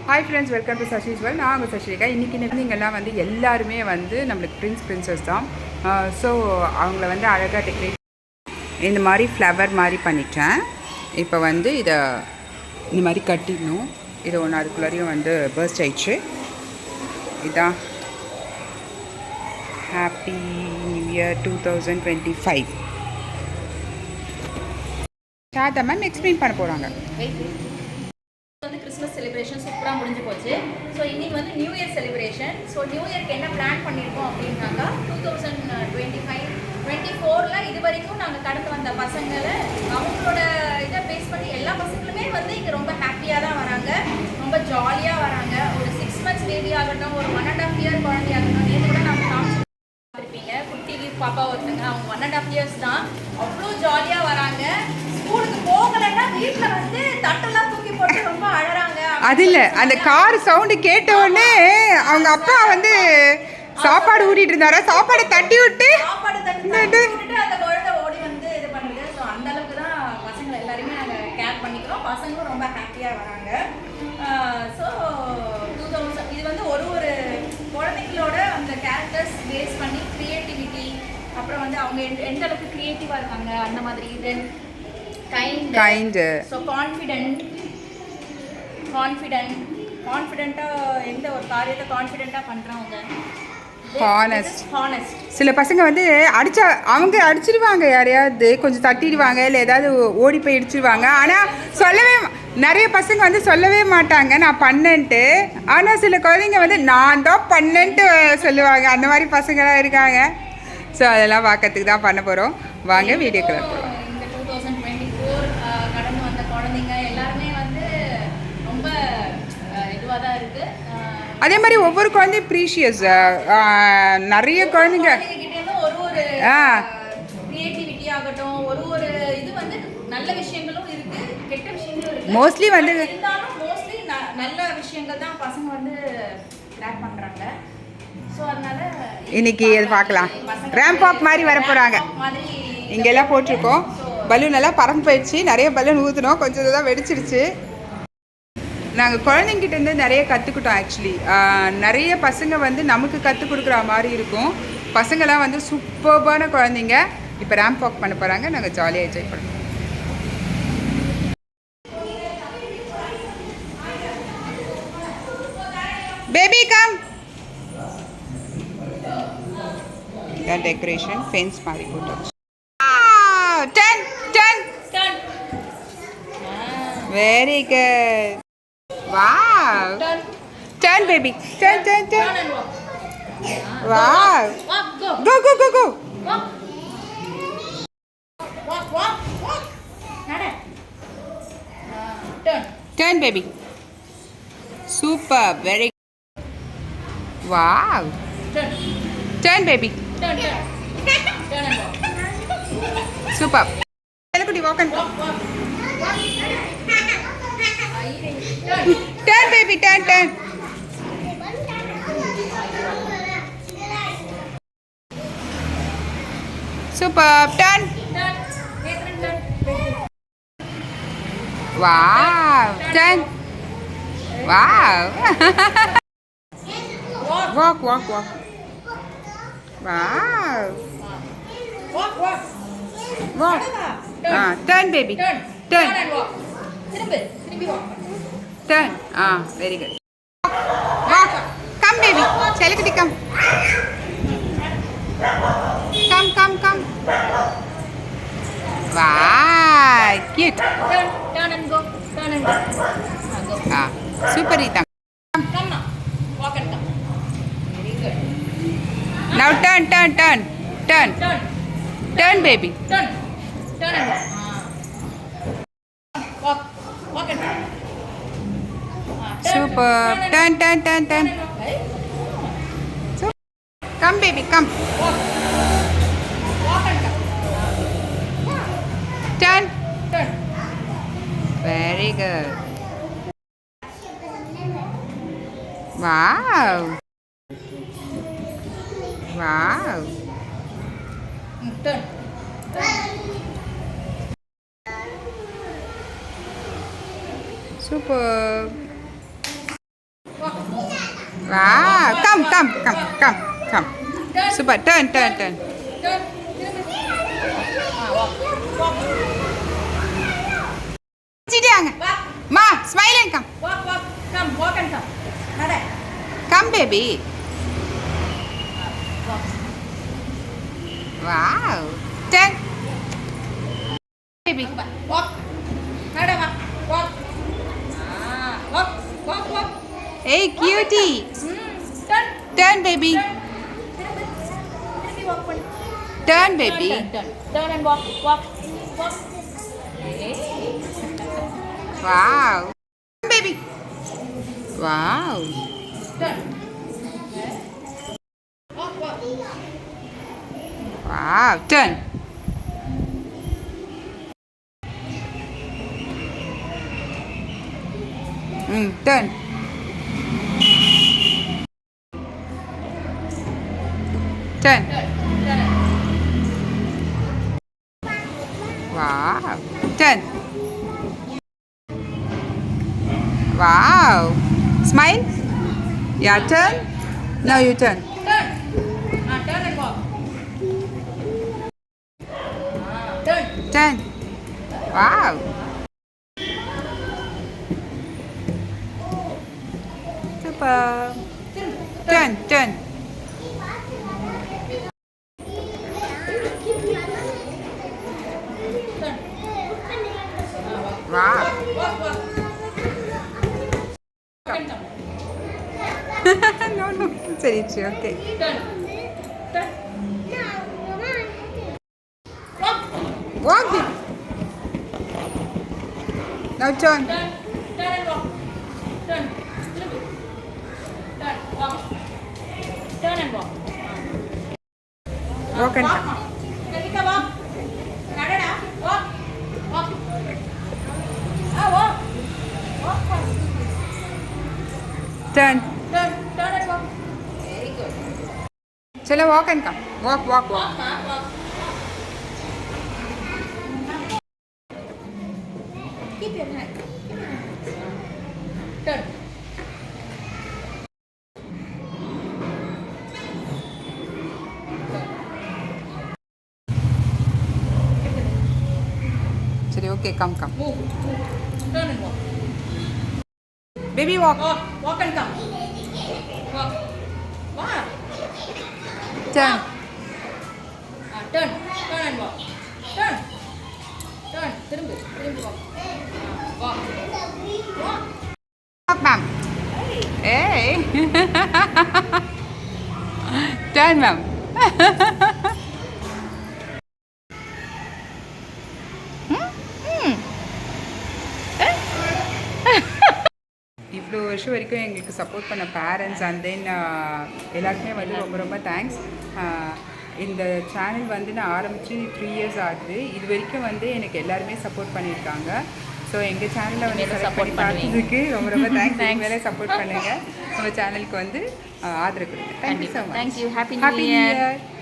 Hi friends, welcome to Sashi's world. நான் உங்கள் சஷிகா. இன்றைக்கி நீங்கள்லாம் வந்து எல்லாருமே வந்து நம்மளுக்கு பிரின்சஸ் தான். ஸோ அவங்கள வந்து அழகாக டெக்கரேட் இந்த மாதிரி ஃப்ளவர் மாதிரி பண்ணிட்டேன். இப்போ வந்து இதை இந்த மாதிரி கட்டிடணும். இதை ஒன்று அதுக்குள்ளாரையும் வந்து பர்ஸ்ட் ஆயிடுச்சு. இதுதான் happy new year 2025. Shatha ma'am explain பண்ண போகிறாங்க. வந்து கிறிஸ்மஸ் செலிப்ரேஷன் சூப்பராக முடிஞ்சு போச்சு. ஸோ இன்றைக்கி வந்து new year celebration. So new இயர்க்கு என்ன பிளான் பண்ணியிருக்கோம் அப்படின்னாக்கா 2024 இது வரைக்கும் நாங்கள் கடந்து வந்த பசங்களை அவங்களோட இதை பேஸ் பண்ணி எல்லா பசங்களுமே வந்து இங்கே ரொம்ப ஹாப்பியாக தான் வராங்க, ரொம்ப ஜாலியாக வராங்க. ஒரு 6 months பேபி ஆகட்டும், ஒரு 1.5 year குழந்தை ஆகட்டும். நேற்று கூட நம்ம பார்த்துருப்பீங்க, குட்டி பாப்பா ஒருத்தங்க, அவங்க 1.5 years தான். அவ்வளோ ஜாலியாக வராங்க. ஸ்கூலுக்கு போகலைன்னா வீட்டில் வந்து தட்டெல்லாம் தூக்கி போட்டு ரொம்ப அழறாங்க. அது இல்லை, அந்த கார் சவுண்டு கேட்ட உடனே அவங்க அப்பா வந்து சாப்பாடு ஊட்டிட்டு இருந்தாரா, சாப்பாடை தட்டி விட்டு அந்த குழந்தை ஓடி வந்து இது பண்ணுது. ஸோ அந்த அளவுக்கு தான் பசங்களை எல்லாருமே நாங்கள் கேர் பண்ணிக்கிறோம். பசங்களும் ரொம்ப ஹாப்பியாக வராங்க. ஸோ 2000 இது வந்து ஒரு குழந்தைங்களோட அந்த கேரக்டர்ஸ் பேஸ் பண்ணி க்ரியேட்டிவிட்டி, அப்புறம் வந்து அவங்க எந்த அளவுக்கு க்ரியேட்டிவாக இருக்காங்க அந்த மாதிரி. தென் கைண்ட், ஸோ கான்ஃபிடென்ட்டாக எந்த ஒரு காரியத்தை கான்ஃபிடென்ட்டாக பண்ணுறவங்க. ஹானஸ்ட். சில பசங்க வந்து அவங்க அடிச்சிடுவாங்க, யாரையாவது கொஞ்சம் தட்டிடுவாங்க, இல்லை ஏதாவது ஓடி போய் இடிச்சிடுவாங்க. ஆனால் நிறைய பசங்க வந்து சொல்லவே மாட்டாங்க நான் பண்ணேன்ட்டு. ஆனால் சில குழந்தைங்க வந்து நான் தான் பண்ணேன்ட்டு சொல்லுவாங்க. அந்த மாதிரி பசங்களாம் இருக்காங்க. ஸோ அதெல்லாம் பார்க்கறதுக்கு தான் பண்ண போகிறோம். வாங்க வீடியோக்குள்ள போகிறோம். இந்த 2024 கடந்து வந்த குழந்தைங்க எல்லாருமே வந்து ரொம்ப இதுவாக தான் இருக்குது. அதே மாதிரி ஒவ்வொரு குழந்தையும் ப்ரீஷியஸ். நிறைய குழந்தைங்க ஒரு கிரியேட்டிவிட்டி ஆகட்டும், ஒரு இது வந்து நல்ல விஷயங்களும் இருக்கு, கெட்ட விஷயங்களும் இருக்கு. மோஸ்ட்லி வந்து இருந்தாலும் மோஸ்ட்லி நல்ல விஷயங்கள் தான் பசங்க வந்து கிராக் பண்றாங்க. ஸோ அதனால இன்னைக்கு இது பார்க்கலாம். ரேம்ப் வாக் மாதிரி வர போகிறாங்க. இங்கெல்லாம் போட்டிருக்கோம். பலூன் எல்லாம் பறந்து போயிடுச்சு. நிறைய பலூன் ஊற்றினோம், கொஞ்சம் தான் வெடிச்சிருச்சு. நாங்கள் குழந்தைங்கிட்டேருந்து நிறைய கற்றுக்கிட்டோம். ஆக்சுவலி நிறைய பசங்க வந்து நமக்கு கற்றுக் கொடுக்குற மாதிரி இருக்கும். பசங்களாம் வந்து சூப்பர்பான குழந்தைங்க. இப்போ ரேம்ப் வாக் பண்ண போகிறாங்க. நாங்கள் ஜாலியாக என்ஜாய் பண்ணுறோம். Baby come. இதான் டெக்கரேஷன். ஃபென்ஸ் மாதிரி போட்டு very good. Wow. Turn baby. Turn. Wow. Go. Turn baby. Super. Very good. Wow. Turn baby. Turn and walk. Super. Walk and walk. Turn baby, turn. Super. Turn. Wow. Turn. Wow. Walk. Wow. Walk. Turn baby. Turn and walk. திரும்பி walk. Turn. Very good. Walk. Come baby. Chalikutti come. Come. Wow. Cute. Turn and go. Go. Super Rita. Come now. Walk and come. Very good. Now turn. Turn baby. Turn and go. Walk and come. Super. Turn. So, come baby, come. Walk and come. Turn. Very good. Wow. Turn. Super. Wow, come, come, come, come, come. Super, turn, turn, turn. Turn. Walk. Walk. சிடியாங்க. Walk. Ma, smile and come. Walk. Walk. Come. Walk and come. Nada. Come, baby. Walk. Wow. Turn. Baby. Walk. Nada. Walk. Walk. Walk. Walk. Walk. Hey, cutie. Turn. Turn, baby. திருப்பி walk பண்ணு. Turn, baby. Turn and walk. Walk. Walk. Hey. Wow. Come, baby. Wow. Turn. Walk. Walk. Wow. Turn. Turn. Turn. Turn. Turn. Wow. Turn. Wow. Smile. Yeah, turn. Now you turn. Turn. Turn and walk. Turn. Turn. Wow. Super. Turn, turn. Turn. Wow. Walk. Walk. Come. No, no. It's okay. Turn. Turn. Walk. Walk, baby. Now turn. Turn. Turn and walk. Turn. Turn. Walk. Turn and walk. Walk and Walk. Kalika, walk. Nadada. Walk. Walk. Walk. Walk fast. turn. Turn. Turn and walk. Very good. Chalo, walk and come. Walk, walk, walk. Walk, ma. Walk. Keep your hand. Turn. Chalo, okay, come, come. Move. Turn and walk. Baby, walk. Walk. Walk and come. Walk. Walk. Turn. Turn. Turn and walk. Turn. Turn. திரும்பு. திரும்பி walk. Walk. Walk. Walk, ma'am. Hey. Turn, ma'am. இவ்வளோ வருஷம் வரைக்கும் எங்களுக்கு support பண்ண parents and then எல்லாருக்குமே வந்து ரொம்ப ரொம்ப தேங்க்ஸ். இந்த சேனல் வந்து நான் ஆரம்பித்து 3 இயர்ஸ் ஆகுது. இது வரைக்கும் வந்து எனக்கு எல்லாருமே சப்போர்ட் பண்ணியிருக்காங்க. ஸோ எங்கள் சேனலில் வந்து சப்போர்ட் பார்த்ததுக்கு ரொம்ப ரொம்ப தேங்க்ஸ். மேலே சப்போர்ட் பண்ணுங்கள். நம்ம சேனலுக்கு வந்து ஆதரவு கொடுங்க. Thank you so much. Thank you. Happy Happy New New Year. Year.